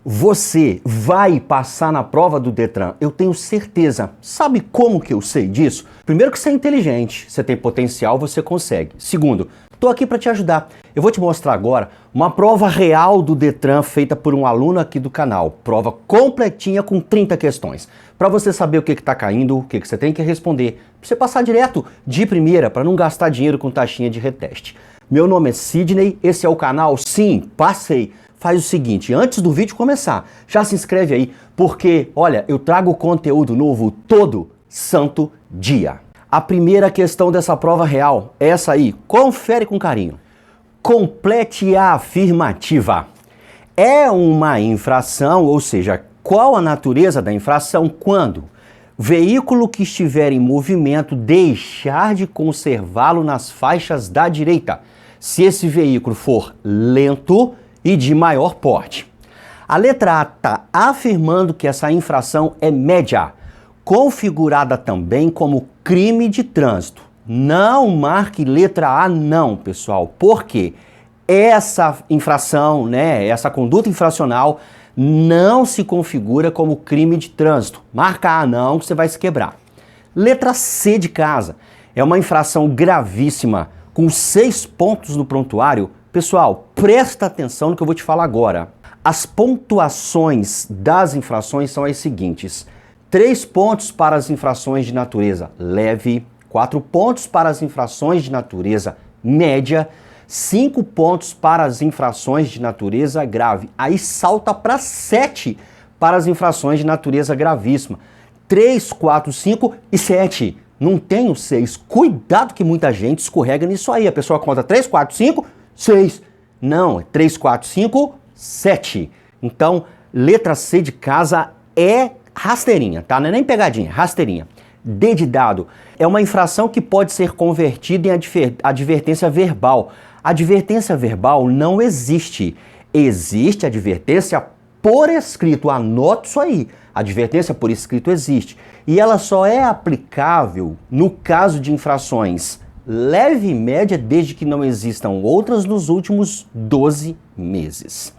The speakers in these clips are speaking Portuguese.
Você vai passar na prova do Detran, eu tenho certeza. Sabe como que eu sei disso? Primeiro que você é inteligente, você tem potencial, você consegue. Segundo, estou aqui para te ajudar. Eu vou te mostrar agora uma prova real do Detran feita por um aluno aqui do canal. Prova completinha com 30 questões. Para você saber o que está caindo, o que você tem que responder. Para você passar direto de primeira, para não gastar dinheiro com taxinha de reteste. Meu nome é Sidney, esse é o canal Sim, Passei. Faz o seguinte, antes do vídeo começar, já se inscreve aí, porque, olha, eu trago conteúdo novo todo santo dia. A primeira questão dessa prova real, essa aí, confere com carinho. Complete a afirmativa. É uma infração, ou seja, qual a natureza da infração quando veículo que estiver em movimento deixar de conservá-lo nas faixas da direita, se esse veículo for lento e de maior porte. A letra A está afirmando que essa infração é média, configurada também como crime de trânsito. Não marque letra A não, pessoal, porque essa infração, essa conduta infracional não se configura como crime de trânsito. Marca A não, que você vai se quebrar. Letra C de casa. É uma infração gravíssima, com 6 pontos no prontuário. Pessoal, presta atenção no que eu vou te falar agora. As pontuações das infrações são as seguintes. 3 pontos para as infrações de natureza leve, 4 pontos para as infrações de natureza média, 5 pontos para as infrações de natureza grave. Aí salta para 7 para as infrações de natureza gravíssima. 3, 4, 5 e 7. Não tem o 6. Cuidado que muita gente escorrega nisso aí. A pessoa conta 3, 4, 5... 6. Não, é 3, 4, 5, 7. Então, letra C de casa é rasteirinha, tá? Não é nem pegadinha, rasteirinha. D de dado é uma infração que pode ser convertida em advertência verbal. Advertência verbal não existe. Existe advertência por escrito. Anote isso aí. Advertência por escrito existe. E ela só é aplicável no caso de infrações leve e média, desde que não existam outras nos últimos 12 meses.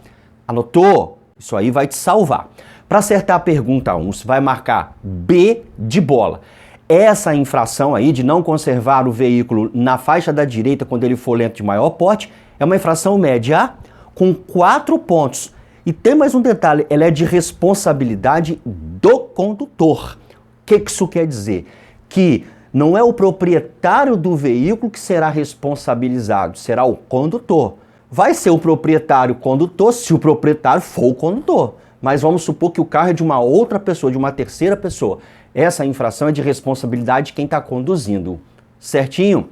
Anotou? Isso aí vai te salvar. Para acertar a pergunta 1, você vai marcar B de bola. Essa infração aí de não conservar o veículo na faixa da direita quando ele for lento de maior porte é uma infração média com 4 pontos. E tem mais um detalhe, ela é de responsabilidade do condutor. O que isso quer dizer? Que não é o proprietário do veículo que será responsabilizado, será o condutor. Vai ser o proprietário condutor se o proprietário for o condutor. Mas vamos supor que o carro é de uma outra pessoa, de uma terceira pessoa. Essa infração é de responsabilidade de quem está conduzindo. Certinho?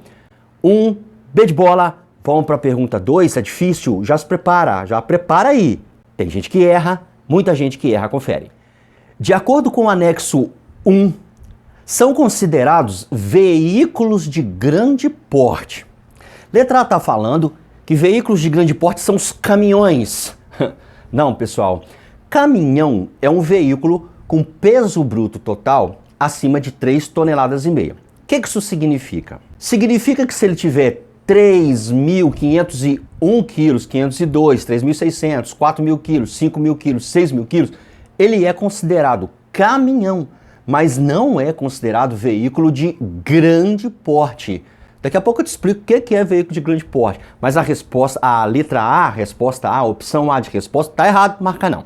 B de bola. Vamos para a pergunta 2, é difícil? Já se prepara, já prepara aí. Tem gente que erra, muita gente que erra, confere. De acordo com o anexo 1, são considerados veículos de grande porte. Letra A está falando que veículos de grande porte são os caminhões. Não, pessoal. Caminhão é um veículo com peso bruto total acima de 3,5 toneladas. O que isso significa? Significa que se ele tiver 3.501 quilos, 502, 3.600, 4.000 quilos, 5.000 quilos, 6.000 quilos, ele é considerado caminhão, mas não é considerado veículo de grande porte. Daqui a pouco eu te explico o que é veículo de grande porte, mas a letra A, resposta A, opção A de resposta, tá errado, marca não.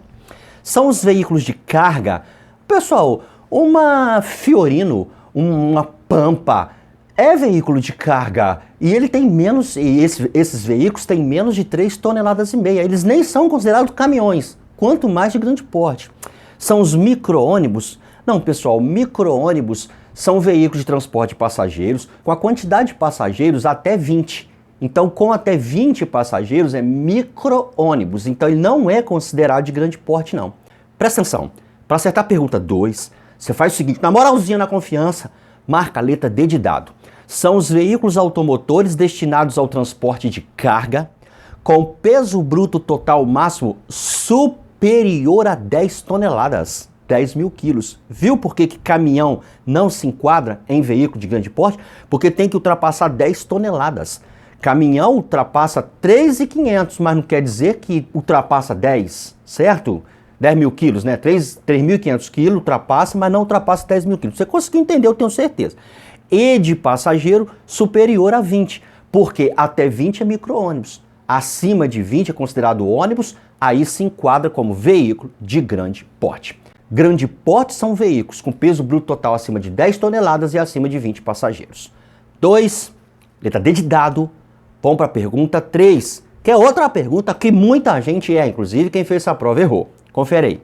São os veículos de carga. Pessoal, uma Fiorino, uma Pampa, é veículo de carga e ele tem menos, e esses veículos têm menos de 3,5 toneladas. Eles nem são considerados caminhões, quanto mais de grande porte. São os micro-ônibus. Não, pessoal, micro-ônibus são veículos de transporte de passageiros com a quantidade de passageiros até 20. Então, com até 20 passageiros é micro-ônibus. Então, ele não é considerado de grande porte, não. Presta atenção. Para acertar a pergunta 2, você faz o seguinte, na moralzinha, na confiança, marca a letra D de dado. São os veículos automotores destinados ao transporte de carga com peso bruto total máximo superior a 10 toneladas. 10.000 quilos. Viu por que caminhão não se enquadra em veículo de grande porte? Porque tem que ultrapassar 10 toneladas. Caminhão ultrapassa 3.500, mas não quer dizer que ultrapassa 10, certo? 10 mil quilos, né? 3.500 quilos ultrapassa, mas não ultrapassa 10 mil quilos. Você conseguiu entender, eu tenho certeza. E de passageiro superior a 20, porque até 20 é micro-ônibus. Acima de 20 é considerado ônibus, aí se enquadra como veículo de grande porte. Grande porte são veículos com peso bruto total acima de 10 toneladas e acima de 20 passageiros. 2, letra D de dado, vamos para a pergunta 3, que é outra pergunta que muita gente inclusive quem fez essa prova errou. Confere aí.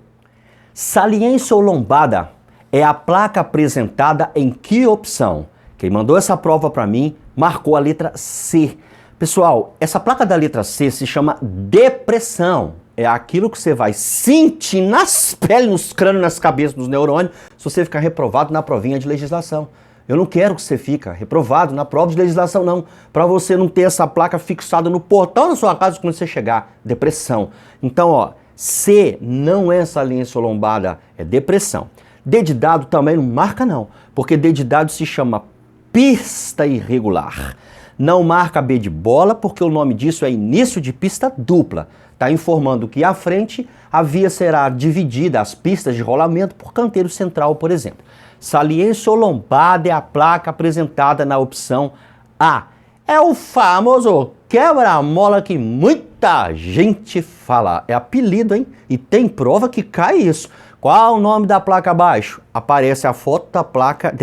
Saliência ou lombada é a placa apresentada em que opção? Quem mandou essa prova para mim marcou a letra C. Pessoal, essa placa da letra C se chama depressão. É aquilo que você vai sentir nas peles, nos crânios, nas cabeças, nos neurônios, se você ficar reprovado na provinha de legislação. Eu não quero que você fique reprovado na prova de legislação, não. Para você não ter essa placa fixada no portão da sua casa quando você chegar. Depressão. Então, ó, C não é saliência ou lombada, é depressão. D de dado também não marca, não. Porque D de dado se chama pista irregular. Não marca B de bola, porque o nome disso é início de pista dupla. Está informando que à frente a via será dividida, as pistas de rolamento, por canteiro central, por exemplo. Saliência ou lombada é a placa apresentada na opção A. É o famoso quebra-mola que muita gente fala. É apelido, hein? E tem prova que cai isso. Qual o nome da placa abaixo? Aparece a foto da placa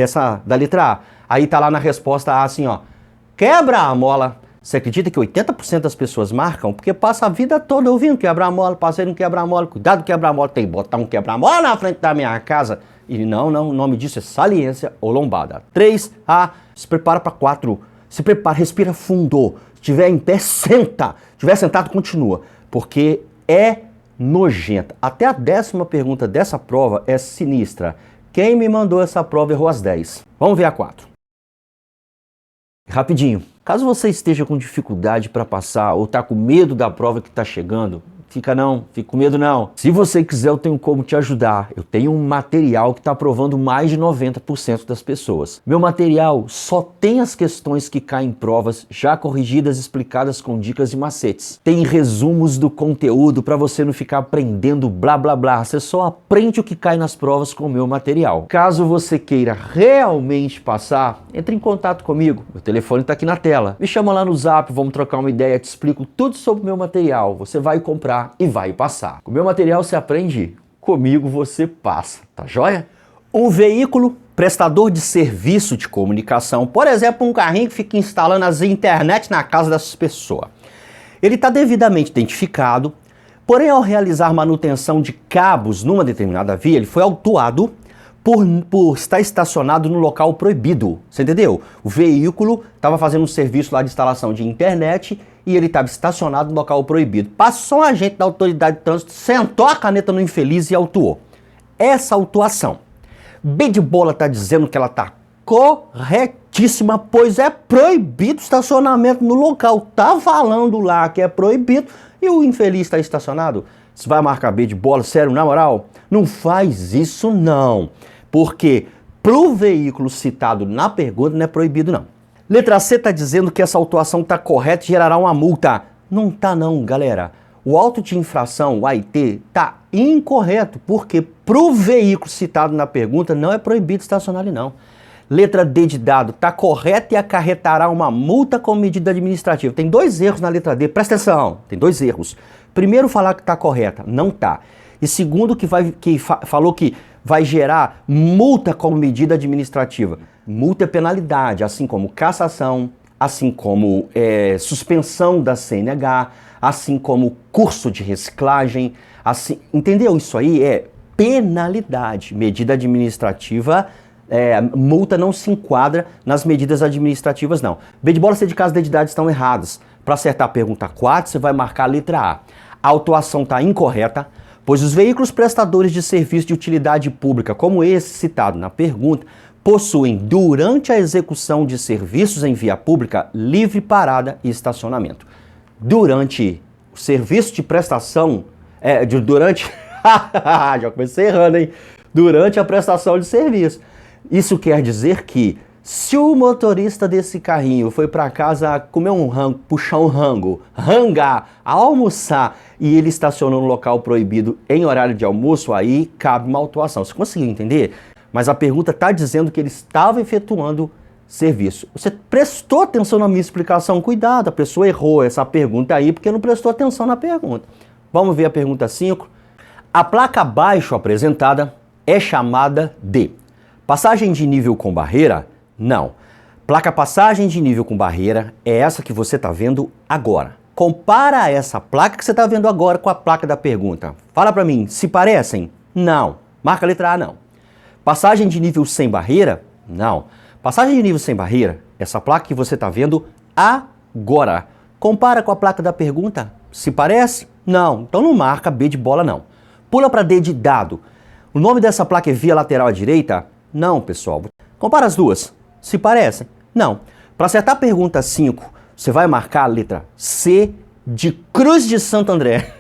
da letra A. Aí tá lá na resposta A assim, ó. Quebra-mola. Você acredita que 80% das pessoas marcam? Porque passa a vida toda ouvindo quebra-mola, passei no quebra-mola, cuidado do quebra-mola, tem que botar um quebra-mola na frente da minha casa. E não, o nome disso é saliência ou lombada. 3A, se prepara para 4. Se prepara, respira fundo. Se estiver em pé, senta. Se estiver sentado, continua. Porque é nojenta. Até a 10ª pergunta dessa prova é sinistra. Quem me mandou essa prova errou as 10. Vamos ver a 4. Rapidinho. Caso você esteja com dificuldade para passar ou está com medo da prova que está chegando, fica com medo não. Se você quiser, eu tenho como te ajudar. Eu tenho um material que está aprovando mais de 90% das pessoas. Meu material só tem as questões que caem em provas já corrigidas, explicadas com dicas e macetes. Tem resumos do conteúdo para você não ficar aprendendo blá blá blá. Você só aprende o que cai nas provas com o meu material. Caso você queira realmente passar, entre em contato comigo. Meu telefone está aqui na tela. Me chama lá no Zap, vamos trocar uma ideia, te explico tudo sobre o meu material. Você vai comprar e vai passar. Com o meu material você aprende, comigo você passa, tá joia? Um veículo prestador de serviço de comunicação, por exemplo, um carrinho que fica instalando as internet na casa das pessoas. Ele está devidamente identificado, porém ao realizar manutenção de cabos numa determinada via, ele foi autuado por estar estacionado no local proibido, você entendeu? O veículo estava fazendo um serviço lá de instalação de internet e ele estava estacionado no local proibido. Passou um agente da autoridade de trânsito, sentou a caneta no infeliz e autuou. Essa autuação, B de bola está dizendo que ela está corretíssima, pois é proibido estacionamento no local. Tá falando lá que é proibido e o infeliz está estacionado. Você vai marcar B de bola? Sério, na moral? Não faz isso não, porque pro veículo citado na pergunta não é proibido não. Letra C está dizendo que essa autuação está correta e gerará uma multa. Não tá não, galera. O auto de infração, o AIT, está incorreto, porque pro veículo citado na pergunta não é proibido estacionar ali não. Letra D de dado está correta e acarretará uma multa com medida administrativa. Tem 2 erros na letra D, presta atenção, tem 2 erros. Primeiro, falar que está correta, não está. E segundo, falou que vai gerar multa como medida administrativa. Multa é penalidade, assim como cassação, assim como suspensão da CNH, assim como curso de reciclagem, assim, entendeu? Isso aí é penalidade. Medida administrativa, multa não se enquadra nas medidas administrativas, não. B de bola, C de casa, D de dado estão erradas. Para acertar a pergunta 4, você vai marcar a letra A. A autuação está incorreta, pois os veículos prestadores de serviço de utilidade pública, como esse citado na pergunta, possuem, durante a execução de serviços em via pública, livre parada e estacionamento. Durante o serviço de prestação, já comecei errando, hein? Durante a prestação de serviço. Isso quer dizer que Se o motorista desse carrinho foi para casa comer um rango, puxar um rango, rangar, almoçar e ele estacionou no local proibido em horário de almoço, aí cabe uma autuação. Você conseguiu entender? Mas a pergunta está dizendo que ele estava efetuando serviço. Você prestou atenção na minha explicação? Cuidado, a pessoa errou essa pergunta aí porque não prestou atenção na pergunta. Vamos ver a pergunta 5. A placa abaixo apresentada é chamada de passagem de nível com barreira? Não. Placa passagem de nível com barreira é essa que você está vendo agora. Compara essa placa que você está vendo agora com a placa da pergunta. Fala para mim, se parecem? Não. Marca a letra A, não. Passagem de nível sem barreira? Não. Passagem de nível sem barreira, essa placa que você está vendo agora. Compara com a placa da pergunta. Se parece? Não. Então não marca B de bola, não. Pula para D de dado. O nome dessa placa é via lateral à direita? Não, pessoal. Compara as duas. Se parecem? Não. Para acertar a pergunta 5, você vai marcar a letra C de Cruz de Santo André.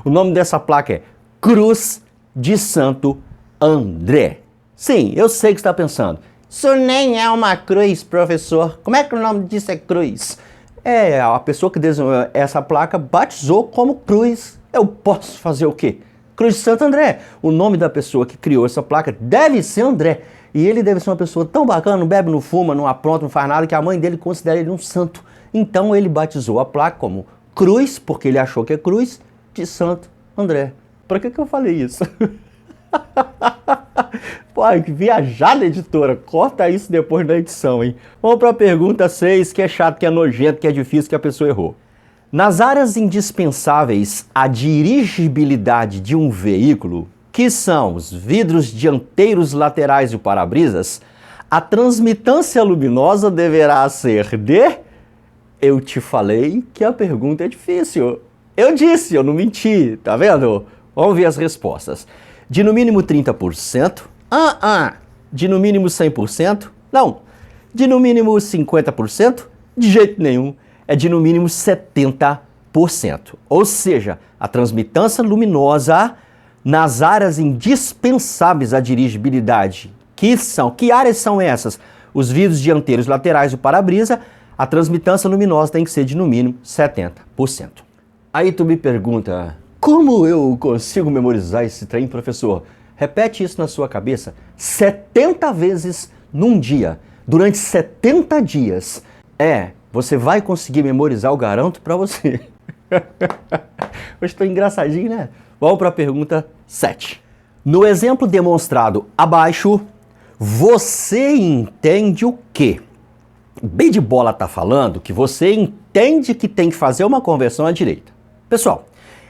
O nome dessa placa é Cruz de Santo André. Sim, eu sei o que você está pensando. Isso nem é uma cruz, professor. Como é que o nome disso é cruz? É, a pessoa que desenhou essa placa batizou como cruz. Eu posso fazer o quê? Cruz de Santo André. O nome da pessoa que criou essa placa deve ser André. E ele deve ser uma pessoa tão bacana, não bebe, não fuma, não apronta, não faz nada, que a mãe dele considera ele um santo. Então ele batizou a placa como Cruz, porque ele achou que é Cruz, de Santo André. Pra que eu falei isso? Pô, que viajada, editora. Corta isso depois da edição, hein? Vamos pra pergunta 6, que é chato, que é nojento, que é difícil, que a pessoa errou. Nas áreas indispensáveis à dirigibilidade de um veículo, que são os vidros dianteiros, laterais e o para-brisas, a transmitância luminosa deverá ser de... Eu te falei que a pergunta é difícil. Eu disse, eu não menti, tá vendo? Vamos ver as respostas. De no mínimo 30%? De no mínimo 100%? Não. De no mínimo 50%? De jeito nenhum. É de no mínimo 70%. Ou seja, a transmitância luminosa nas áreas indispensáveis à dirigibilidade. Que áreas são essas? Os vidros dianteiros, laterais e o para-brisa. A transmitância luminosa tem que ser de no mínimo 70%. Aí tu me pergunta, como eu consigo memorizar esse trem, professor? Repete isso na sua cabeça 70 vezes num dia, durante 70 dias. Você vai conseguir memorizar, eu garanto pra você. Hoje estou engraçadinho, né? Vamos para a pergunta 7. No exemplo demonstrado abaixo, você entende o quê? B de bola está falando que você entende que tem que fazer uma conversão à direita. Pessoal,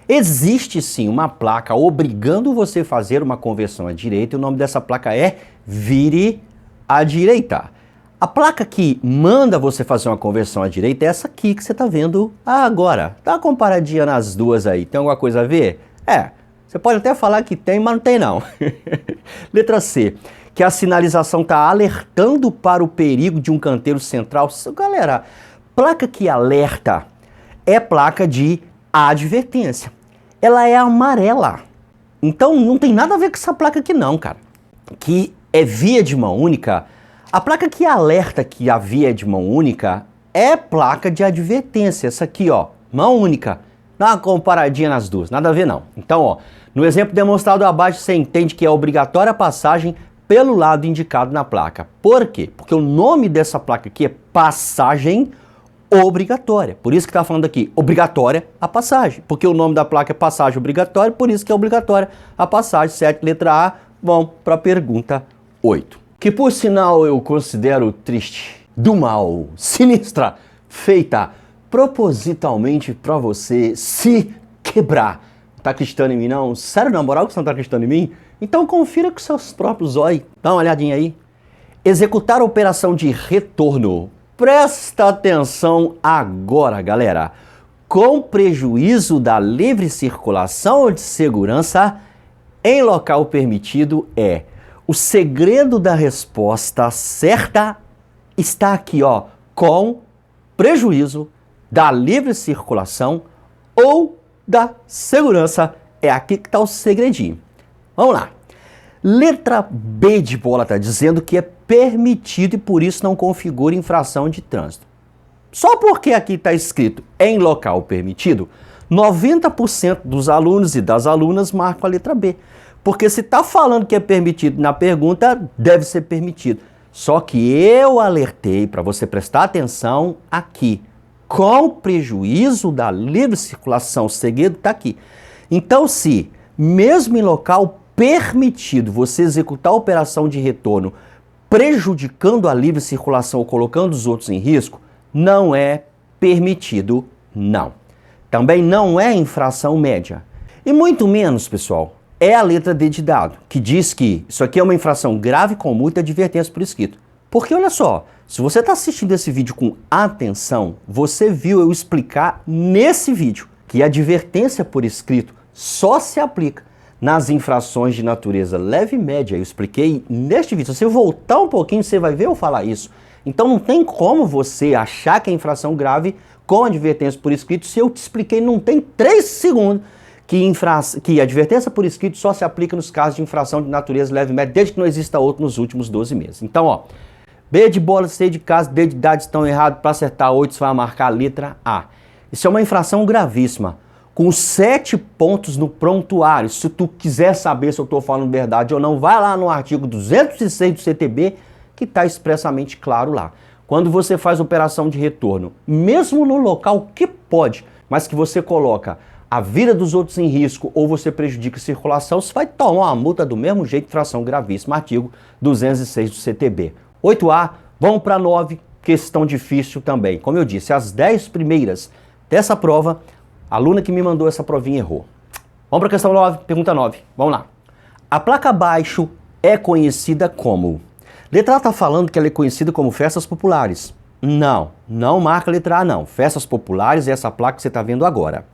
existe sim uma placa obrigando você a fazer uma conversão à direita e o nome dessa placa é vire à direita. A placa que manda você fazer uma conversão à direita é essa aqui que você está vendo agora. Dá uma comparadinha nas duas aí, tem alguma coisa a ver? Você pode até falar que tem, mas não tem não. Letra C, que a sinalização está alertando para o perigo de um canteiro central. Galera, placa que alerta é placa de advertência. Ela é amarela. Então não tem nada a ver com essa placa aqui não, cara. Que é via de mão única. A placa que alerta que a via é de mão única é placa de advertência. Essa aqui, ó, mão única. Dá uma comparadinha nas duas, nada a ver não. Então, ó, no exemplo demonstrado abaixo, você entende que é obrigatória a passagem pelo lado indicado na placa. Por quê? Porque o nome dessa placa aqui é passagem obrigatória. Por isso que está falando aqui, obrigatória a passagem. Porque o nome da placa é passagem obrigatória, por isso que é obrigatória a passagem. 7, letra A. Vamos para a pergunta 8. Que por sinal eu considero triste, do mal, sinistra, feita propositalmente para você se quebrar. Tá acreditando em mim não? Sério, na moral que você não tá acreditando em mim? Então confira com seus próprios olhos. Dá uma olhadinha aí. Executar a operação de retorno. Presta atenção agora, galera. Com prejuízo da livre circulação de segurança em local permitido é... O segredo da resposta certa está aqui, ó. Com prejuízo da livre circulação ou da segurança. É aqui que está o segredinho. Vamos lá. Letra B de bola está dizendo que é permitido e por isso não configura infração de trânsito. Só porque aqui está escrito em local permitido, 90% dos alunos e das alunas marcam a letra B. Porque se está falando que é permitido na pergunta, deve ser permitido. Só que eu alertei para você prestar atenção aqui. Com prejuízo da livre circulação, o segredo está aqui. Então, se mesmo em local permitido você executar a operação de retorno prejudicando a livre circulação ou colocando os outros em risco, não é permitido, não. Também não é infração média. E muito menos, pessoal, é a letra D de dado, que diz que isso aqui é uma infração grave com multa e advertência por escrito. Porque olha só, se você está assistindo esse vídeo com atenção, você viu eu explicar nesse vídeo que a advertência por escrito só se aplica nas infrações de natureza leve e média. Eu expliquei neste vídeo. Se você voltar um pouquinho, você vai ver eu falar isso. Então não tem como você achar que é infração grave com advertência por escrito se eu te expliquei, não tem 3 segundos, que advertência por escrito só se aplica nos casos de infração de natureza leve e média, desde que não exista outro nos últimos 12 meses. Então, ó, B de bola, C de casa, D de dado estão errados. Para acertar 8, você vai marcar a letra A. Isso é uma infração gravíssima, com 7 pontos no prontuário. Se tu quiser saber se eu estou falando verdade ou não, vai lá no artigo 206 do CTB, que está expressamente claro lá. Quando você faz operação de retorno, mesmo no local que pode, mas que você coloca a vida dos outros em risco ou você prejudica a circulação, você vai tomar uma multa do mesmo jeito, infração gravíssima, artigo 206 do CTB. 8A, vamos para 9, questão difícil também. Como eu disse, as 10 primeiras dessa prova, a aluna que me mandou essa provinha errou. Vamos para a questão 9, pergunta 9. Vamos lá. A placa abaixo é conhecida como... Letra A está falando que ela é conhecida como festas populares. Não, não marca a letra A não. Festas populares é essa placa que você está vendo agora.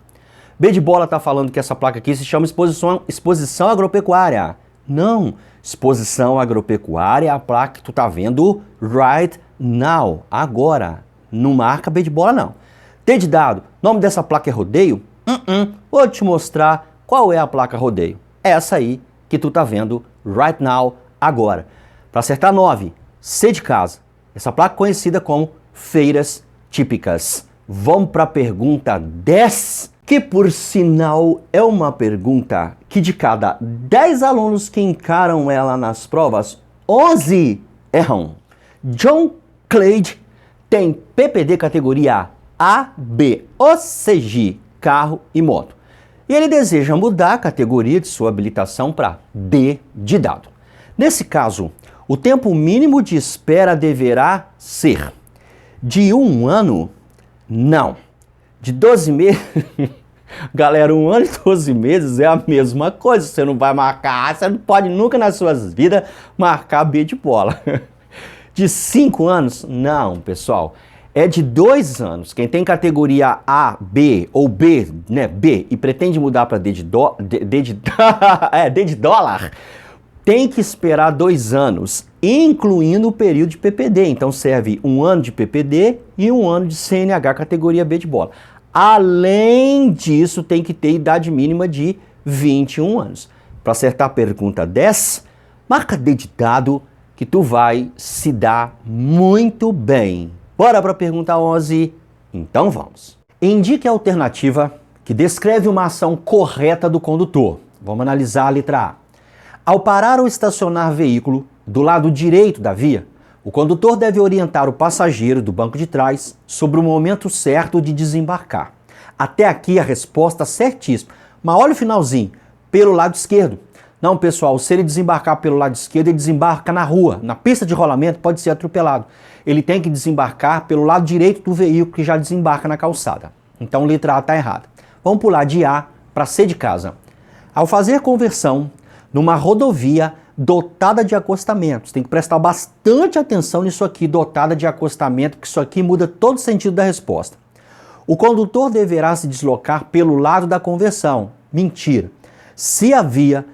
B de bola está falando que essa placa aqui se chama exposição agropecuária. Não, exposição agropecuária é a placa que tu está vendo right now, agora. Não marca B de bola não. T de dado, nome dessa placa é rodeio? Vou te mostrar qual é a placa rodeio. É essa aí que tu tá vendo right now, agora. Para acertar 9, C de casa. Essa placa é conhecida como feiras típicas. Vamos para a pergunta 10, que por sinal é uma pergunta que de cada 10 alunos que encaram ela nas provas, 11 erram. John Clade tem PPD categoria A, B, ou seja, carro e moto. E ele deseja mudar a categoria de sua habilitação para D de dado. Nesse caso, o tempo mínimo de espera deverá ser de 1 ano? Não. De 12 meses? Galera, 1 ano e 12 meses é a mesma coisa. Você não vai marcar, você não pode nunca nas suas vidas marcar B de bola. De 5 anos? Não, pessoal. É de 2 anos. Quem tem categoria A, B ou B, né, B, e pretende mudar para D de dólar, tem que esperar 2 anos, incluindo o período de PPD. Então serve 1 ano de PPD e 1 ano de CNH categoria B de bola. Além disso, tem que ter idade mínima de 21 anos. Para acertar a pergunta 10, marca D de dado que tu vai se dar muito bem. Bora para a pergunta 11? Então vamos. Indique a alternativa que descreve uma ação correta do condutor. Vamos analisar a letra A. Ao parar ou estacionar veículo do lado direito da via, o condutor deve orientar o passageiro do banco de trás sobre o momento certo de desembarcar. Até aqui a resposta certíssima. Mas olha o finalzinho, pelo lado esquerdo. Não, pessoal, se ele desembarcar pelo lado esquerdo, ele desembarca na rua. Na pista de rolamento pode ser atropelado. Ele tem que desembarcar pelo lado direito do veículo que já desembarca na calçada. Então, letra A está errada. Vamos pular de A para C de casa. Ao fazer conversão numa rodovia dotada de acostamentos, tem que prestar bastante atenção nisso aqui, dotada de acostamento, porque isso aqui muda todo o sentido da resposta. O condutor deverá se deslocar pelo lado da conversão. Mentira. Se a via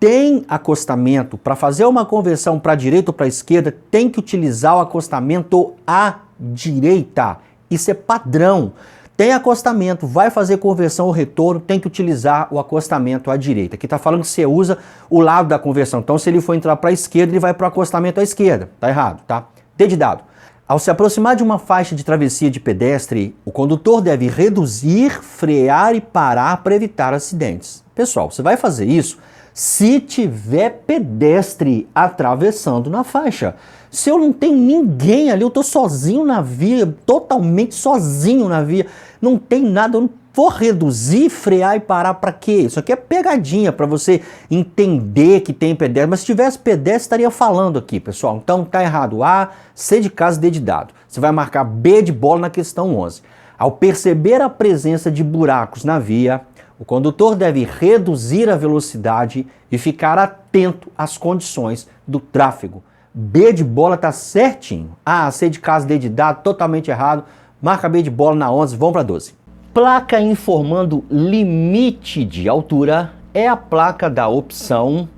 tem acostamento, para fazer uma conversão para a direita ou para a esquerda, tem que utilizar o acostamento à direita. Isso é padrão. tem acostamento, vai fazer conversão ou retorno, tem que utilizar o acostamento à direita. Aqui está falando que você usa o lado da conversão. Então, se ele for entrar para a esquerda, ele vai para o acostamento à esquerda. Tá errado, tá? D de dado. Ao se aproximar de uma faixa de travessia de pedestre, o condutor deve reduzir, frear e parar para evitar acidentes. Pessoal, você vai fazer isso se tiver pedestre atravessando na faixa. Se eu não tenho ninguém ali, eu tô sozinho na via, totalmente sozinho na via, não tem nada, eu não vou reduzir, frear e parar para quê? Isso aqui é pegadinha para você entender que tem pedestre, mas se tivesse pedestre estaria falando aqui, pessoal. Então tá errado. A, C de casa, D de dado. Você vai marcar B de bola na questão 11. Ao perceber a presença de buracos na via, o condutor deve reduzir a velocidade e ficar atento às condições do tráfego. B de bola tá certinho. A, C de casa, D de dado, totalmente errado. Marca B de bola na 11, vamos para 12. Placa informando limite de altura é a placa da opção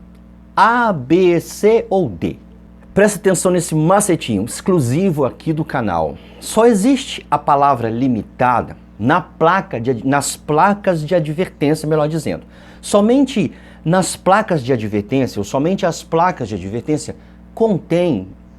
A, B, C ou D. Presta atenção nesse macetinho exclusivo aqui do canal. Só existe a palavra limitada nas placas de advertência, melhor dizendo. Somente nas placas de advertência, ou somente as placas de advertência,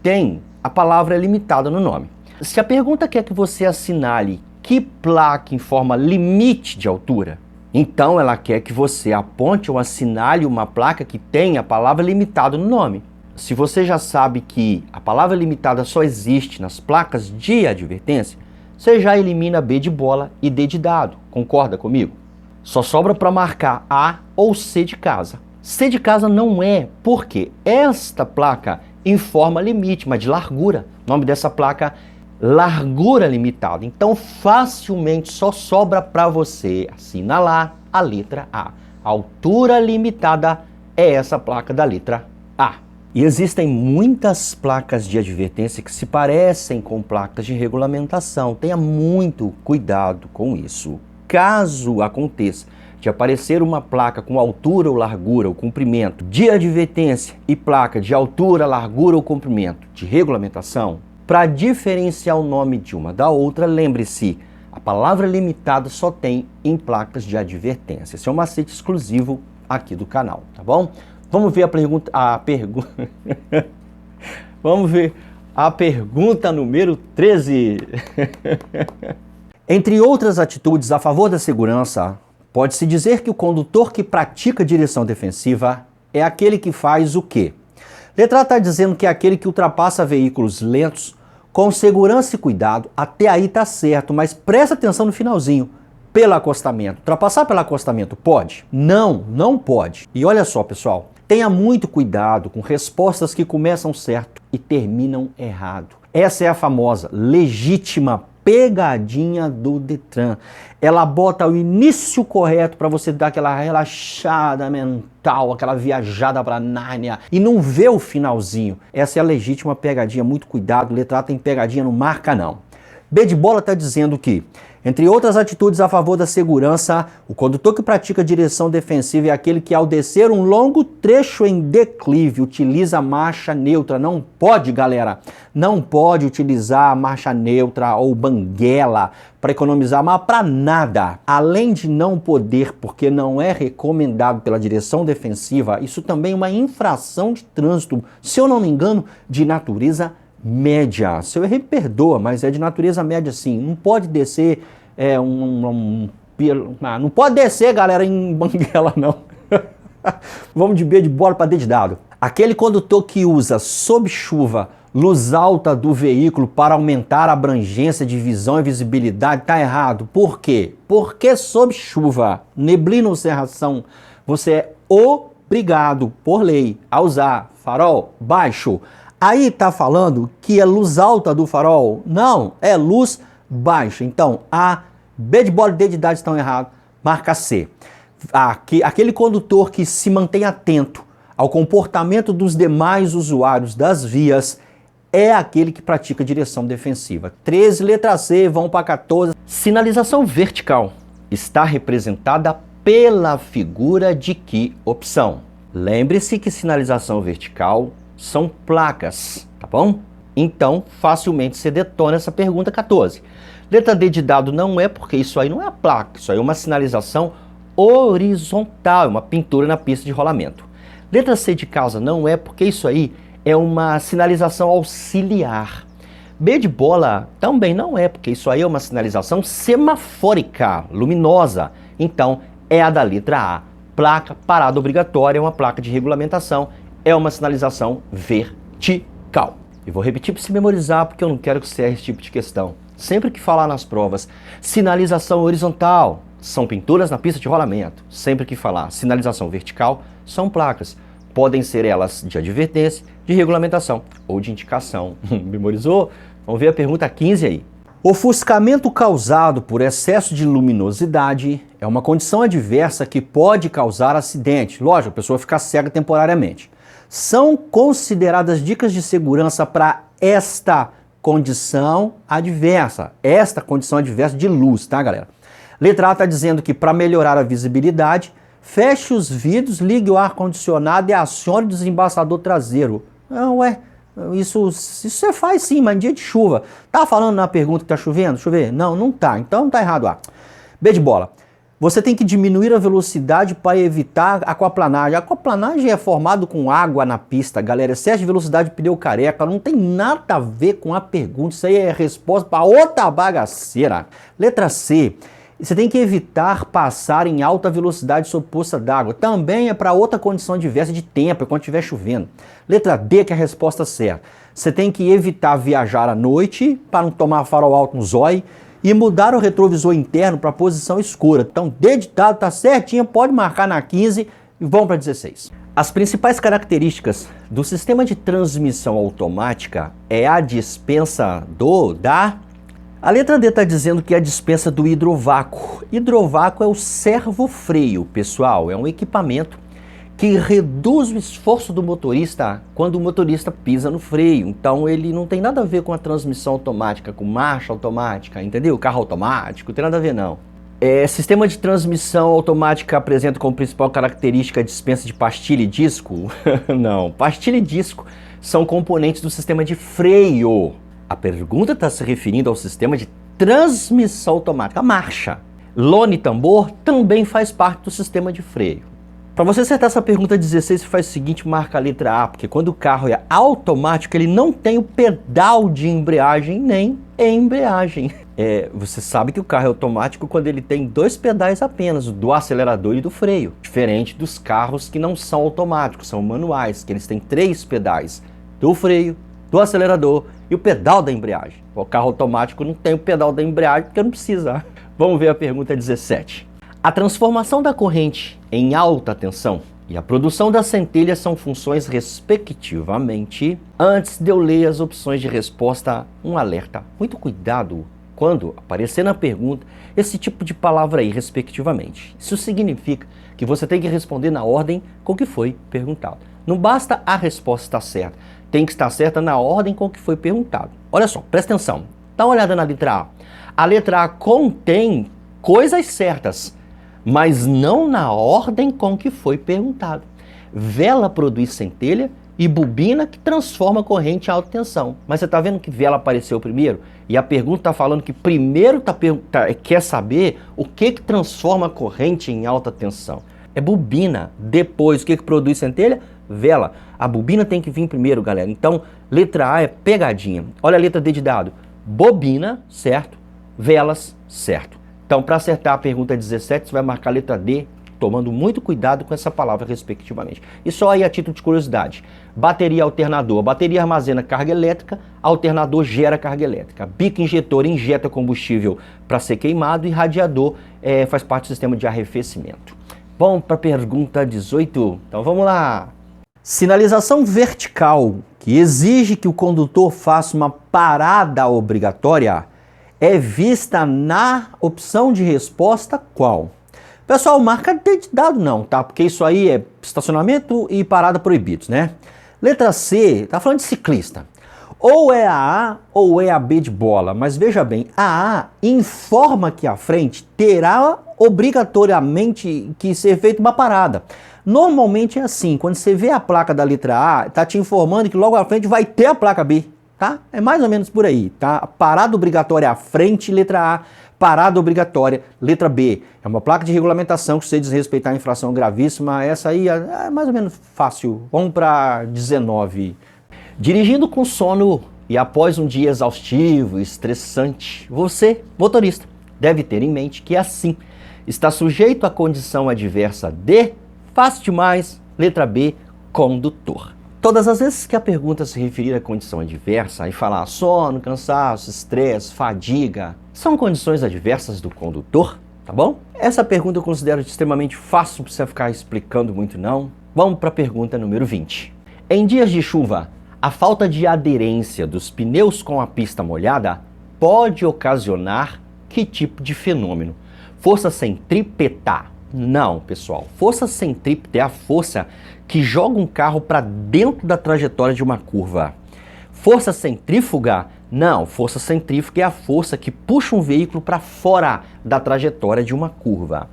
tem a palavra limitada no nome. Se a pergunta quer que você assinale que placa informa limite de altura, então ela quer que você aponte ou assinale uma placa que tem a palavra limitada no nome. Se você já sabe que a palavra limitada só existe nas placas de advertência, você já elimina B de bola e D de dado. Concorda comigo? Só sobra para marcar A ou C de casa. C de casa não é, porque esta placa informa limite, mas de largura. O nome dessa placa, largura limitada. Então, facilmente só sobra para você assinalar a letra A. Altura limitada é essa placa da letra A. E existem muitas placas de advertência que se parecem com placas de regulamentação. Tenha muito cuidado com isso. Caso aconteça de aparecer uma placa com altura ou largura ou comprimento de advertência e placa de altura, largura ou comprimento de regulamentação, para diferenciar o nome de uma da outra, lembre-se, a palavra limitada só tem em placas de advertência. Esse é um macete exclusivo aqui do canal, tá bom? Vamos ver Vamos ver a pergunta número 13. Entre outras atitudes a favor da segurança, pode-se dizer que o condutor que pratica direção defensiva é aquele que faz o quê? Letra A está dizendo que é aquele que ultrapassa veículos lentos com segurança e cuidado. Até aí tá certo, mas presta atenção no finalzinho. Pelo acostamento. Ultrapassar pelo acostamento pode? Não, não pode. E olha só, pessoal, tenha muito cuidado com respostas que começam certo e terminam errado. Essa é a famosa legítima pegadinha do Detran. Ela bota o início correto para você dar aquela relaxada mental, aquela viajada para Nárnia e não vê o finalzinho. Essa é a legítima pegadinha, muito cuidado. Letra A tem pegadinha, não marca não. B de bola está dizendo que, entre outras atitudes a favor da segurança, o condutor que pratica direção defensiva é aquele que, ao descer um longo trecho em declive, utiliza a marcha neutra. Não pode, galera, não pode utilizar a marcha neutra ou banguela para economizar, mas para nada. Além de não poder, porque não é recomendado pela direção defensiva, isso também é uma infração de trânsito, se eu não me engano, de natureza média. Se eu errei, perdoa, mas é de natureza média sim. Não pode descer não pode descer, galera, em banguela, não. Vamos de B de bola para D de dado. Aquele condutor que usa, sob chuva, luz alta do veículo para aumentar a abrangência de visão e visibilidade, tá errado. Por quê? Porque sob chuva, neblina ou cerração, você é obrigado, por lei, a usar farol baixo. Aí tá falando que é luz alta do farol? Não, é luz baixa. Então, A, B de bola e D de dado estão errados. Marca C. Aquele condutor que se mantém atento ao comportamento dos demais usuários das vias é aquele que pratica direção defensiva. 13, letra C, vão para 14. Sinalização vertical está representada pela figura de que opção? Lembre-se que sinalização vertical são placas, tá bom? Então, facilmente você detona essa pergunta 14. Letra D de dado não é, porque isso aí não é a placa, isso aí é uma sinalização horizontal, é uma pintura na pista de rolamento. Letra C de casa não é, porque isso aí é uma sinalização auxiliar. B de bola também não é, porque isso aí é uma sinalização semafórica, luminosa. Então, é a da letra A. Placa parada obrigatória é uma placa de regulamentação, é uma sinalização vertical. E vou repetir para se memorizar, porque eu não quero que você erre esse tipo de questão. Sempre que falar nas provas, sinalização horizontal, são pinturas na pista de rolamento. Sempre que falar sinalização vertical, são placas. Podem ser elas de advertência, de regulamentação ou de indicação. Memorizou? Vamos ver a pergunta 15 aí. Ofuscamento causado por excesso de luminosidade é uma condição adversa que pode causar acidente. Lógico, a pessoa fica cega temporariamente. São consideradas dicas de segurança para esta condição adversa. Esta condição adversa de luz, tá, galera? Letra A está dizendo que para melhorar a visibilidade, feche os vidros, ligue o ar-condicionado e acione o desembaçador traseiro. Não, isso você faz sim, mas em dia de chuva. Tá falando na pergunta que tá chovendo? Chover? Não, não tá. Então tá errado A. B de bola. Você tem que diminuir a velocidade para evitar aquaplanagem. A aquaplanagem é formado com água na pista, galera. Excesso de velocidade de pneu careca. Não tem nada a ver com a pergunta. Isso aí é resposta para outra bagaceira. Letra C. Você tem que evitar passar em alta velocidade sob poça d'água. Também é para outra condição adversa de tempo, é quando estiver chovendo. Letra D, que é a resposta certa. Você tem que evitar viajar à noite para não tomar farol alto no zóio e mudar o retrovisor interno para a posição escura. Então, D ditado tá certinho, pode marcar na 15 e vamos para 16. As principais características do sistema de transmissão automática é a dispensa da... A letra D está dizendo que é a dispensa do hidrovácuo. Hidrovácuo é o servofreio, pessoal. É um equipamento que reduz o esforço do motorista quando o motorista pisa no freio. Então ele não tem nada a ver com a transmissão automática, com marcha automática, entendeu? Carro automático, não tem nada a ver não. Sistema de transmissão automática apresenta como principal característica a dispensa de pastilha e disco? Não, pastilha e disco são componentes do sistema de freio. A pergunta está se referindo ao sistema de transmissão automática, a marcha. Lona e tambor também faz parte do sistema de freio. Para você acertar essa pergunta 16, você faz o seguinte, marca a letra A, porque quando o carro é automático, ele não tem o pedal de embreagem nem embreagem. Você sabe que o carro é automático quando ele tem dois pedais apenas, o do acelerador e do freio. Diferente dos carros que não são automáticos, são manuais, que eles têm 3 pedais, do freio, do acelerador e o pedal da embreagem. O carro automático não tem o pedal da embreagem porque não precisa. Vamos ver a pergunta 17. A transformação da corrente em alta tensão e a produção da centelha são funções respectivamente. Antes de eu ler as opções de resposta, um alerta. Muito cuidado quando aparecer na pergunta esse tipo de palavra aí, respectivamente. Isso significa que você tem que responder na ordem com que foi perguntado. Não basta a resposta estar certa, tem que estar certa na ordem com que foi perguntado. Olha só, presta atenção. Dá uma olhada na letra A. A letra A contém coisas certas, mas não na ordem com que foi perguntado. Vela produz centelha e bobina que transforma corrente em alta tensão. Mas você está vendo que vela apareceu primeiro? E a pergunta está falando que primeiro quer saber o que transforma a corrente em alta tensão. É bobina. Depois, o que produz centelha? Vela. A bobina tem que vir primeiro, galera. Então, letra A é pegadinha. Olha a letra D de dado. Bobina, certo. Velas, certo. Então, para acertar a pergunta 17, você vai marcar a letra D, tomando muito cuidado com essa palavra, respectivamente. E só aí a título de curiosidade. Bateria alternador. A bateria armazena carga elétrica, alternador gera carga elétrica. Bico injetor injeta combustível para ser queimado e radiador faz parte do sistema de arrefecimento. Vamos para a pergunta 18. Então, vamos lá. Sinalização vertical, que exige que o condutor faça uma parada obrigatória, é vista na opção de resposta qual? Pessoal, marca de dado não, tá? Porque isso aí é estacionamento e parada proibidos, né? Letra C, tá falando de ciclista. Ou é a A ou é a B de bola, mas veja bem, a A informa que a frente terá obrigatoriamente que ser feita uma parada. Normalmente é assim, quando você vê a placa da letra A, tá te informando que logo à frente vai ter a placa B. tá? É mais ou menos por aí, tá? Parada obrigatória à frente, letra A. Parada obrigatória, letra B. É uma placa de regulamentação que se você desrespeitar a infração gravíssima, essa aí é mais ou menos fácil. Vamos para 19. Dirigindo com sono e após um dia exaustivo e estressante, você, motorista, deve ter em mente que assim está sujeito à condição adversa de fácil demais, letra B, condutor. Todas as vezes que a pergunta se referir à condição adversa e falar sono, cansaço, estresse, fadiga, são condições adversas do condutor, tá bom? Essa pergunta eu considero extremamente fácil, não precisa ficar explicando muito não. Vamos para a pergunta número 20. Em dias de chuva, a falta de aderência dos pneus com a pista molhada pode ocasionar que tipo de fenômeno? Força centrípeta? Não, pessoal. Força centrípeta é a força que joga um carro para dentro da trajetória de uma curva. Força centrífuga? Não, força centrífuga é a força que puxa um veículo para fora da trajetória de uma curva.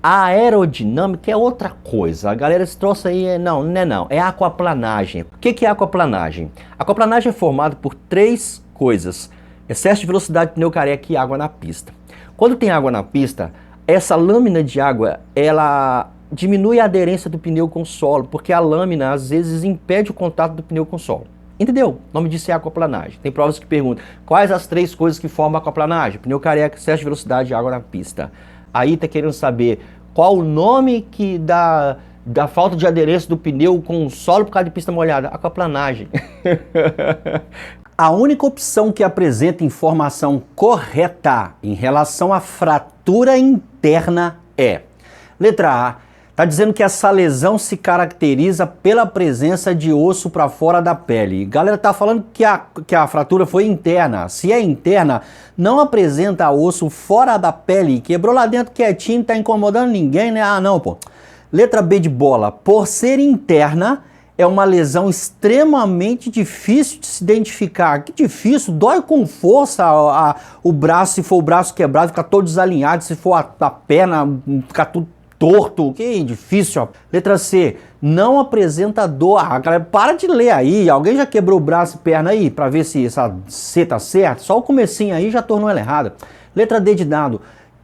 A aerodinâmica é outra coisa. A galera, esse troço aí não é aquaplanagem. O que é aquaplanagem? Aquaplanagem é formado por três coisas: excesso de velocidade, pneu careca e água na pista. Quando tem água na pista, essa lâmina de água, ela diminui a aderência do pneu com o solo, porque a lâmina às vezes impede o contato do pneu com o solo. Entendeu? O nome disso é aquaplanagem. Tem provas que perguntam quais as três coisas que formam a aquaplanagem: pneu careca, excesso de velocidade e água na pista. Aí tá querendo saber qual o nome que da falta de aderência do pneu com o solo por causa de pista molhada. Aquaplanagem. A única opção que apresenta informação correta em relação à fratura interna é: letra A, está dizendo que essa lesão se caracteriza pela presença de osso para fora da pele. Galera, tá falando que a fratura foi interna. Se é interna, não apresenta osso fora da pele. Quebrou lá dentro quietinho, não tá incomodando ninguém, né? Ah, não, pô. Letra B de bola, por ser interna, é uma lesão extremamente difícil de se identificar. Que difícil, dói com força o braço, se for o braço quebrado, fica todo desalinhado, se for a perna, fica tudo torto, que difícil. Ó. Letra C, não apresenta dor. Ah, galera, para de ler aí, alguém já quebrou o braço e perna aí, para ver se essa C tá certa? Só o comecinho aí já tornou ela errada. Letra D de dado,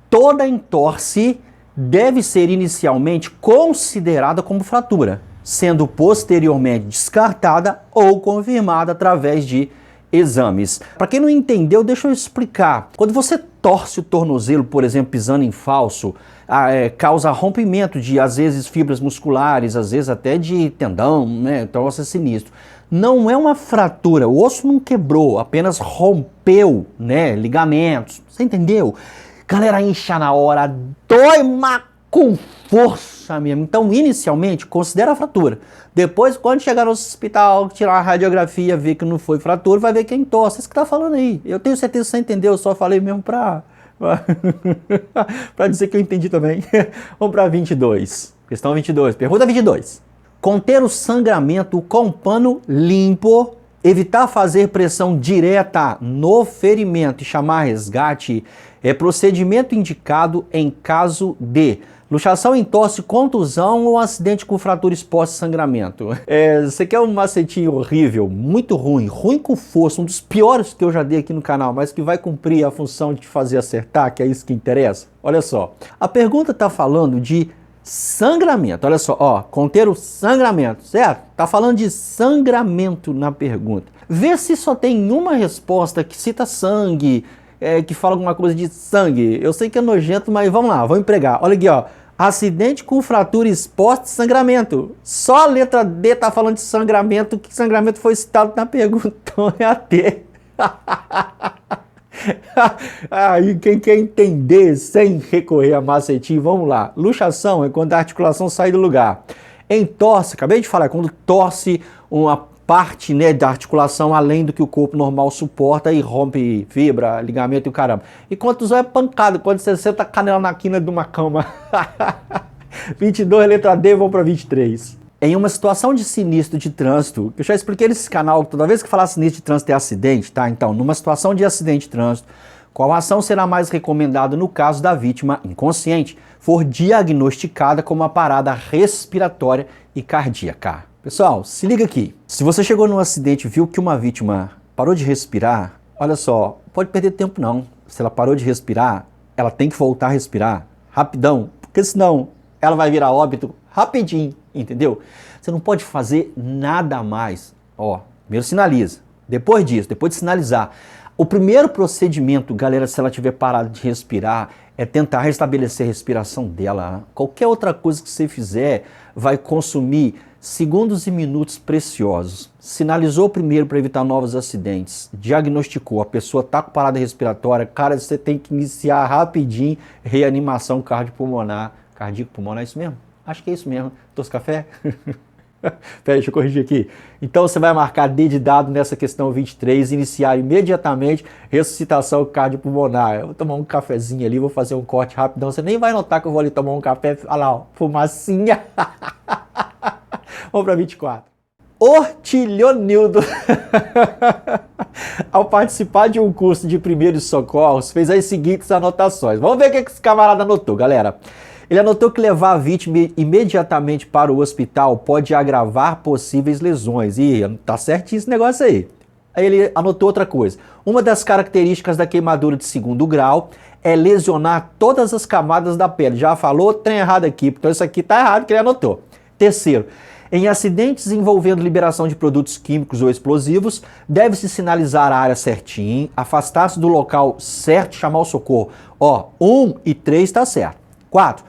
toda entorse deve ser inicialmente considerada como fratura, sendo posteriormente descartada ou confirmada através de exames. Para quem não entendeu, deixa eu explicar. Quando você torce o tornozelo, por exemplo, pisando em falso, causa rompimento de, às vezes, fibras musculares, às vezes até de tendão, né? Então, isso é sinistro. Não é uma fratura, o osso não quebrou, apenas rompeu, né? Ligamentos. Você entendeu? Galera, incha na hora, dói, mas com força mesmo. Então, inicialmente, considera a fratura. Depois, quando chegar no hospital, tirar a radiografia, ver que não foi fratura, vai ver quem torce. Isso que tá falando aí. Eu tenho certeza que você entendeu, eu só falei mesmo pra dizer que eu entendi também. Vamos pra 22. Questão 22. Pergunta 22. Conter o sangramento com pano limpo, evitar fazer pressão direta no ferimento e chamar resgate é procedimento indicado em caso de luxação, entorse, contusão ou acidente com fratura exposta e sangramento. Você quer um macetinho horrível, muito ruim, ruim com força, um dos piores que eu já dei aqui no canal, mas que vai cumprir a função de te fazer acertar, que é isso que interessa? Olha só, a pergunta está falando de sangramento, olha só, ó, conter o sangramento, certo? Tá falando de sangramento na pergunta. Vê se só tem uma resposta que cita sangue, que fala alguma coisa de sangue. Eu sei que é nojento, mas vamos lá, vamos empregar. Olha aqui, ó. Acidente com fratura exposta e sangramento. Só a letra D tá falando de sangramento, que sangramento foi citado na pergunta. Então é a D. Aí quem quer entender sem recorrer a macetinho, vamos lá. Luxação é quando a articulação sai do lugar. Entorse, acabei de falar, é quando torce uma parte, né, da articulação além do que o corpo normal suporta e rompe fibra, ligamento e o caramba. E contusão é pancada, quando você senta a canela na quina de uma cama. 22, letra D, vamos para 23. Em uma situação de sinistro de trânsito, eu já expliquei nesse canal, toda vez que falar sinistro de trânsito é acidente, tá? Então, numa situação de acidente de trânsito, qual ação será mais recomendada no caso da vítima inconsciente for diagnosticada com uma parada respiratória e cardíaca? Pessoal, se liga aqui. Se você chegou num acidente e viu que uma vítima parou de respirar, olha só, pode perder tempo não. Se ela parou de respirar, ela tem que voltar a respirar rapidão, porque senão ela vai virar óbito rapidinho, entendeu? Você não pode fazer nada mais. Ó, primeiro sinaliza. Depois disso, depois de sinalizar, o primeiro procedimento, galera, se ela tiver parado de respirar, é tentar restabelecer a respiração dela. Qualquer outra coisa que você fizer vai consumir segundos e minutos preciosos. Sinalizou primeiro para evitar novos acidentes, diagnosticou, a pessoa está com parada respiratória, cara, você tem que iniciar rapidinho reanimação cardiopulmonar. Cardíaco-pulmonar, é isso mesmo? Acho que é isso mesmo. Trouxe café? Peraí, deixa eu corrigir aqui. Então você vai marcar D de dado nessa questão 23, iniciar imediatamente ressuscitação cardiopulmonar. Eu vou tomar um cafezinho ali, vou fazer um corte rapidão. Você nem vai notar que eu vou ali tomar um café. Olha lá, ó, fumacinha. Vamos para 24. Ortilionildo, ao participar de um curso de primeiros socorros, fez as seguintes anotações. Vamos ver o que esse camarada anotou, galera. Ele anotou que levar a vítima imediatamente para o hospital pode agravar possíveis lesões. E tá certinho esse negócio aí. Aí ele anotou outra coisa. Uma das características da queimadura de segundo grau é lesionar todas as camadas da pele. Já falou, trem errado aqui, então isso aqui tá errado que ele anotou. Terceiro, em acidentes envolvendo liberação de produtos químicos ou explosivos, deve-se sinalizar a área certinho, afastar-se do local certo e chamar o socorro. Ó, 1 e 3 tá certo. 4.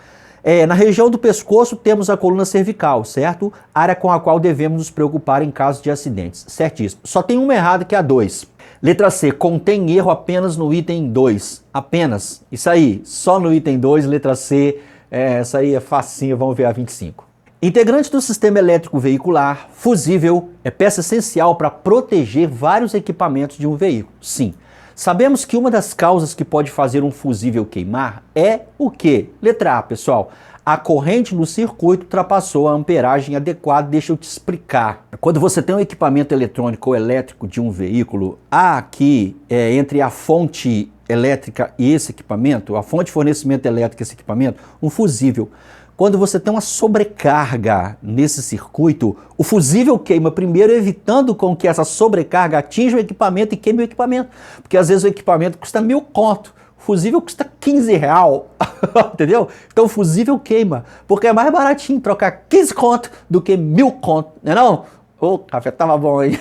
Na região do pescoço temos a coluna cervical, certo? Área com a qual devemos nos preocupar em caso de acidentes. Certíssimo. Só tem uma errada que é a 2. Letra C, contém erro apenas no item 2. Apenas. Isso aí, só no item 2, letra C. Essa aí é facinho, vamos ver a 25. Integrante do sistema elétrico veicular, fusível, é peça essencial para proteger vários equipamentos de um veículo. Sim. Sabemos que uma das causas que pode fazer um fusível queimar é o quê? Letra A, pessoal. A corrente no circuito ultrapassou a amperagem adequada. Deixa eu te explicar. Quando você tem um equipamento eletrônico ou elétrico de um veículo, há aqui, entre a fonte elétrica e esse equipamento, a fonte de fornecimento elétrico e esse equipamento, um fusível. Quando você tem uma sobrecarga nesse circuito, o fusível queima primeiro, evitando com que essa sobrecarga atinja o equipamento e queime o equipamento. Porque às vezes o equipamento custa 1.000 conto, o fusível custa 15 real, entendeu? Então o fusível queima, porque é mais baratinho trocar 15 conto do que 1.000 conto, não é não? O café tava bom aí.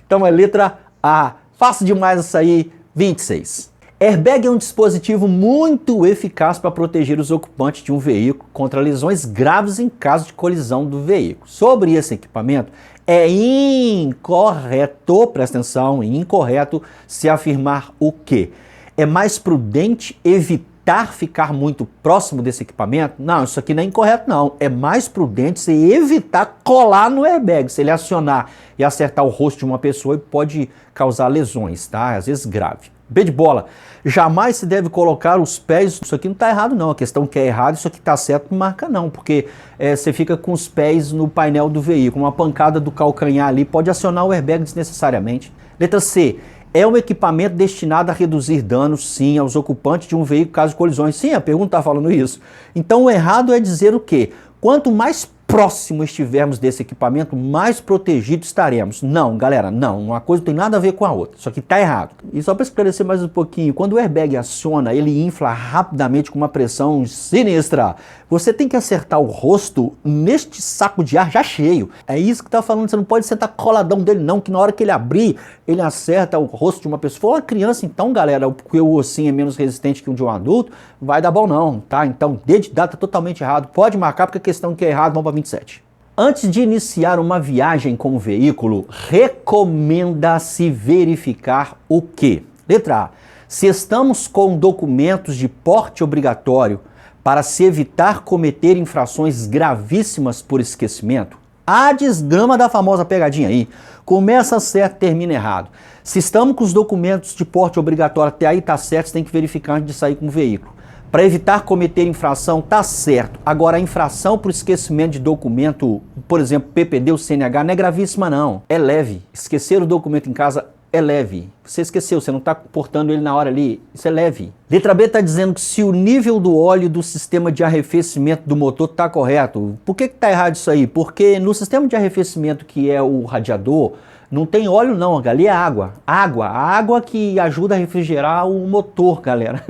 Então é letra A. Fácil demais isso aí, 26. Airbag é um dispositivo muito eficaz para proteger os ocupantes de um veículo contra lesões graves em caso de colisão do veículo. Sobre esse equipamento, é incorreto, presta atenção, incorreto se afirmar o quê? É mais prudente evitar ficar muito próximo desse equipamento? Não, isso aqui não é incorreto não. É mais prudente você evitar colar no airbag. Se ele acionar e acertar o rosto de uma pessoa, pode causar lesões, tá? Às vezes grave. B de bola, jamais se deve colocar os pés, isso aqui não está errado não, a questão que é errado, isso aqui está certo, não marca não, porque você fica com os pés no painel do veículo, uma pancada do calcanhar ali pode acionar o airbag desnecessariamente. Letra C, é um equipamento destinado a reduzir danos, sim, aos ocupantes de um veículo caso de colisões. Sim, a pergunta está falando isso. Então o errado é dizer o quê? Quanto mais próximo estivermos desse equipamento, mais protegidos estaremos. Não, galera, não. Uma coisa não tem nada a ver com a outra. Isso aqui está errado. E só para esclarecer mais um pouquinho, quando o airbag aciona, ele infla rapidamente com uma pressão sinistra. Você tem que acertar o rosto neste saco de ar já cheio. É isso que está falando. Você não pode sentar coladão dele não, que na hora que ele abrir, ele acerta o rosto de uma pessoa. Se for uma criança, então, galera, porque o ossinho é menos resistente que o de um adulto, vai dar bom não, tá? Então, D de data totalmente errado. Pode marcar, porque a questão que é errado, vamos para 27. Antes de iniciar uma viagem com o veículo, recomenda-se verificar o quê? Letra A. Se estamos com documentos de porte obrigatório para se evitar cometer infrações gravíssimas por esquecimento. A desgrama da famosa pegadinha aí. Começa certo, termina errado. Se estamos com os documentos de porte obrigatório até aí tá certo, você tem que verificar antes de sair com o veículo. Para evitar cometer infração, tá certo. Agora, a infração por esquecimento de documento, por exemplo, PPD ou CNH, não é gravíssima não. É leve. Esquecer o documento em casa é leve. Você esqueceu, você não está portando ele na hora ali, isso é leve. Letra B está dizendo que se o nível do óleo do sistema de arrefecimento do motor está correto. Por que está errado isso aí? Porque no sistema de arrefecimento, que é o radiador, não tem óleo não, ali é água. A água que ajuda a refrigerar o motor, galera.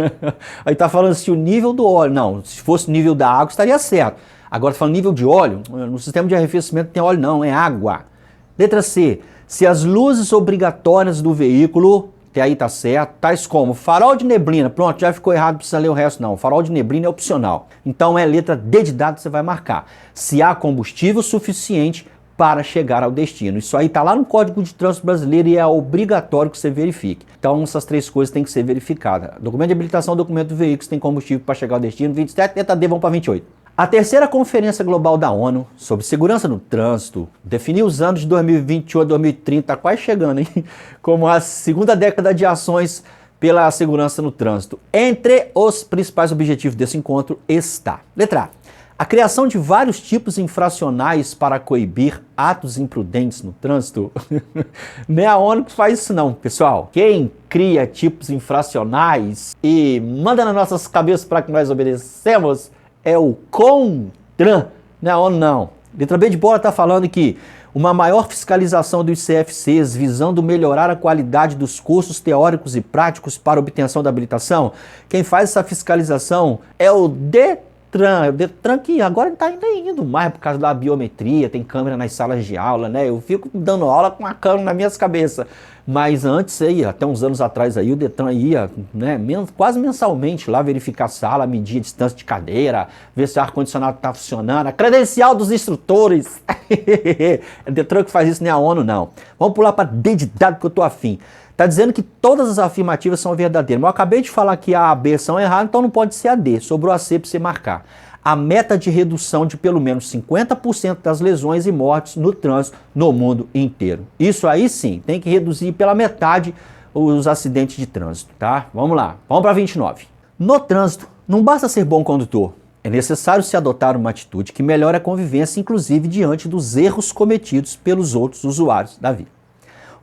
Aí tá falando se o nível do óleo, não, se fosse o nível da água estaria certo. Agora tá falando nível de óleo, no sistema de arrefecimento não tem óleo não, é água. Letra C, se as luzes obrigatórias do veículo, até aí tá certo, tais como farol de neblina, pronto, já ficou errado, não precisa ler o resto não, farol de neblina é opcional. Então é letra D de dado, você vai marcar. Se há combustível suficiente para chegar ao destino. Isso aí está lá no Código de Trânsito Brasileiro e é obrigatório que você verifique. Então essas três coisas têm que ser verificadas. Documento de habilitação, documento do veículo, se tem combustível para chegar ao destino, 27, letra D, vão para 28. A terceira Conferência Global da ONU sobre Segurança no Trânsito definiu os anos de 2021 a 2030, tá quase chegando, hein? Como a segunda década de ações pela segurança no trânsito. Entre os principais objetivos desse encontro está, letra A, a criação de vários tipos infracionais para coibir atos imprudentes no trânsito. Não é a ONU que faz isso não, pessoal. Quem cria tipos infracionais e manda nas nossas cabeças para que nós obedecemos é o CONTRAN. Não é a ONU não. Letra B de bola está falando que uma maior fiscalização dos CFCs visando melhorar a qualidade dos cursos teóricos e práticos para obtenção da habilitação. Quem faz essa fiscalização é o Detran que agora está ainda indo mais por causa da biometria, tem câmera nas salas de aula, né? Eu fico dando aula com a câmera na minha cabeça. Mas antes aí, até uns anos atrás aí, o Detran ia, né, quase mensalmente lá verificar a sala, medir a distância de cadeira, ver se o ar-condicionado está funcionando, a credencial dos instrutores. É o Detran que faz isso, nem a ONU não. Vamos pular para D de dado que eu tô afim. Está dizendo que todas as afirmativas são verdadeiras. Mas eu acabei de falar que A e B são erradas, então não pode ser a D. Sobrou a C para você marcar. A meta de redução de pelo menos 50% das lesões e mortes no trânsito no mundo inteiro. Isso aí sim, tem que reduzir pela metade os acidentes de trânsito, tá? Vamos lá, vamos para 29. No trânsito, não basta ser bom condutor. É necessário se adotar uma atitude que melhore a convivência, inclusive diante dos erros cometidos pelos outros usuários da via.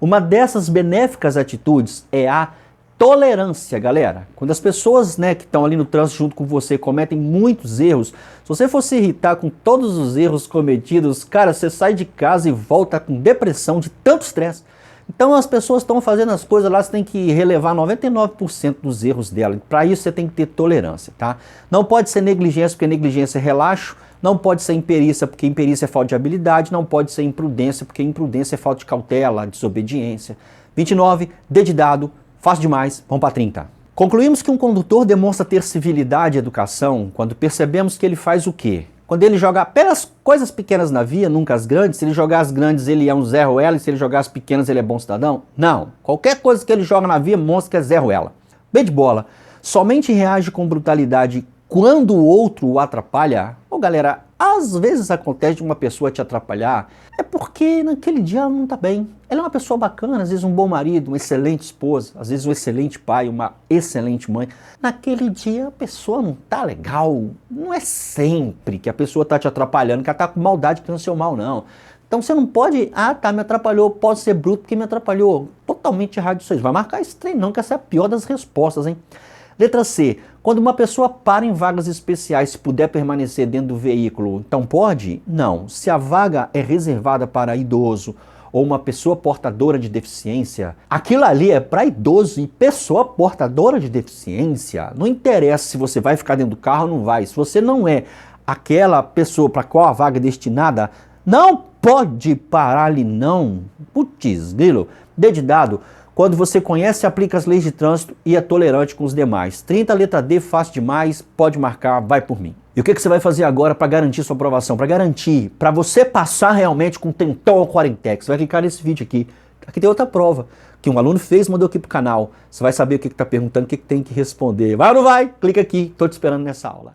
Uma dessas benéficas atitudes é a tolerância, galera. Quando as pessoas, né, que estão ali no trânsito junto com você cometem muitos erros, se você for se irritar com todos os erros cometidos, cara, você sai de casa e volta com depressão de tanto estresse. Então as pessoas estão fazendo as coisas lá, você tem que relevar 99% dos erros dela. Para isso você tem que ter tolerância, tá? Não pode ser negligência, porque negligência é relaxo. Não pode ser imperícia, porque imperícia é falta de habilidade. Não pode ser imprudência, porque imprudência é falta de cautela, desobediência. 29, D de dado, fácil demais, vamos para 30. Concluímos que um condutor demonstra ter civilidade e educação quando percebemos que ele faz o quê? Quando ele joga apenas coisas pequenas na via, nunca as grandes. Se ele jogar as grandes, ele é um Zé Ruela, e se ele jogar as pequenas, ele é bom cidadão? Não. Qualquer coisa que ele joga na via, mostra que é Zé Ruela. B de bola. Somente reage com brutalidade quando o outro o atrapalha? Ô galera, às vezes acontece de uma pessoa te atrapalhar, é porque naquele dia ela não tá bem. Ela é uma pessoa bacana, às vezes um bom marido, uma excelente esposa, às vezes um excelente pai, uma excelente mãe. Naquele dia a pessoa não tá legal. Não é sempre que a pessoa tá te atrapalhando, que ela tá com maldade querendo seu mal, não. Então você não pode, me atrapalhou, pode ser bruto porque me atrapalhou. Totalmente errado isso aí. Vai marcar esse trem não, que essa é a pior das respostas, hein? Letra C. Quando uma pessoa para em vagas especiais, se puder permanecer dentro do veículo, então pode? Não. Se a vaga é reservada para idoso ou uma pessoa portadora de deficiência, aquilo ali é para idoso e pessoa portadora de deficiência. Não interessa se você vai ficar dentro do carro ou não vai. Se você não é aquela pessoa para qual a vaga é destinada, não pode parar ali não. Putz, grilo. D de dado. Quando você conhece e aplica as leis de trânsito e é tolerante com os demais. 30, letra D, fácil demais, pode marcar, vai por mim. E o que você vai fazer agora para garantir sua aprovação? Para garantir, para você passar realmente com Tenton ou Quarentex, você vai clicar nesse vídeo aqui. Aqui tem outra prova que um aluno fez, mandou aqui pro canal. Você vai saber o que está perguntando, o que tem que responder. Vai ou não vai? Clica aqui, estou te esperando nessa aula.